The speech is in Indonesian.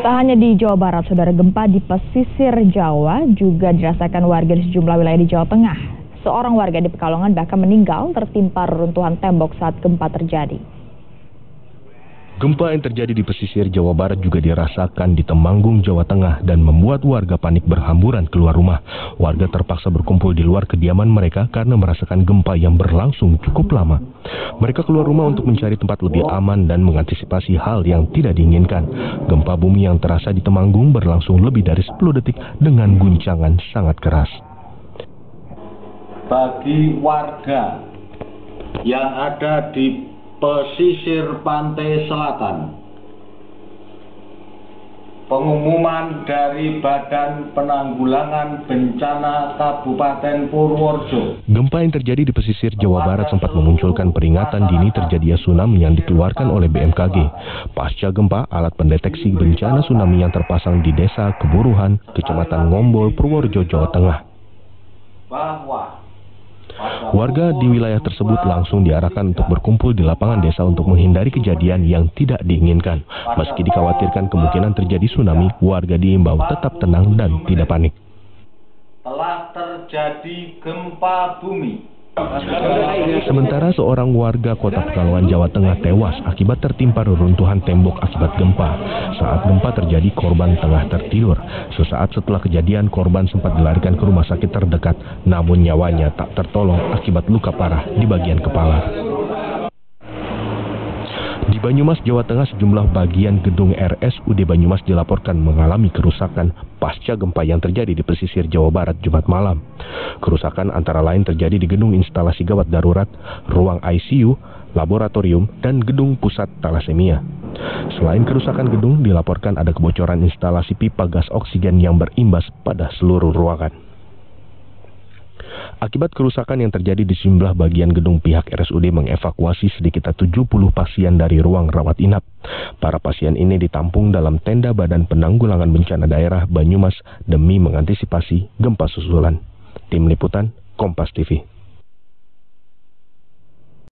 Tak hanya di Jawa Barat, saudara, gempa di pesisir Jawa juga dirasakan warga di sejumlah wilayah di Jawa Tengah. Seorang warga di Pekalongan bahkan meninggal tertimpa reruntuhan tembok saat gempa terjadi. Gempa yang terjadi di pesisir Jawa Barat juga dirasakan di Temanggung, Jawa Tengah dan membuat warga panik berhamburan keluar rumah. Warga terpaksa berkumpul di luar kediaman mereka karena merasakan gempa yang berlangsung cukup lama. Mereka keluar rumah untuk mencari tempat lebih aman dan mengantisipasi hal yang tidak diinginkan. Gempa bumi yang terasa di Temanggung berlangsung lebih dari 10 detik dengan guncangan sangat keras. Bagi warga yang ada di pesisir pantai selatan, pengumuman dari Badan Penanggulangan Bencana Kabupaten Purworejo. Gempa yang terjadi di pesisir Jawa Barat sempat memunculkan peringatan dini terjadinya tsunami yang dikeluarkan oleh BMKG. Pasca gempa, alat pendeteksi bencana tsunami yang terpasang di Desa Keburuhan, Kecamatan Ngombol, Purworejo, Jawa Tengah. Warga di wilayah tersebut langsung diarahkan untuk berkumpul di lapangan desa untuk menghindari kejadian yang tidak diinginkan. Meski dikhawatirkan kemungkinan terjadi tsunami, warga diimbau tetap tenang dan tidak panik. Telah terjadi gempa bumi. Sementara seorang warga Kota Pekalongan, Jawa Tengah tewas akibat tertimpa reruntuhan tembok akibat gempa. Saat gempa terjadi, korban tengah tertidur. Sesaat setelah kejadian, korban sempat dilarikan ke rumah sakit terdekat, namun nyawanya tak tertolong akibat luka parah di bagian kepala. Di Banyumas, Jawa Tengah, sejumlah bagian gedung RSUD Banyumas dilaporkan mengalami kerusakan pasca gempa yang terjadi di pesisir Jawa Barat Jumat malam. Kerusakan antara lain terjadi di gedung instalasi gawat darurat, ruang ICU, laboratorium, dan gedung pusat talasemia. Selain kerusakan gedung, dilaporkan ada kebocoran instalasi pipa gas oksigen yang berimbas pada seluruh ruangan. Akibat kerusakan yang terjadi di sejumlah bagian gedung, pihak RSUD mengevakuasi sedikit 70 pasien dari ruang rawat inap. Para pasien ini ditampung dalam tenda Badan Penanggulangan Bencana Daerah Banyumas demi mengantisipasi gempa susulan. Tim Liputan, Kompas TV.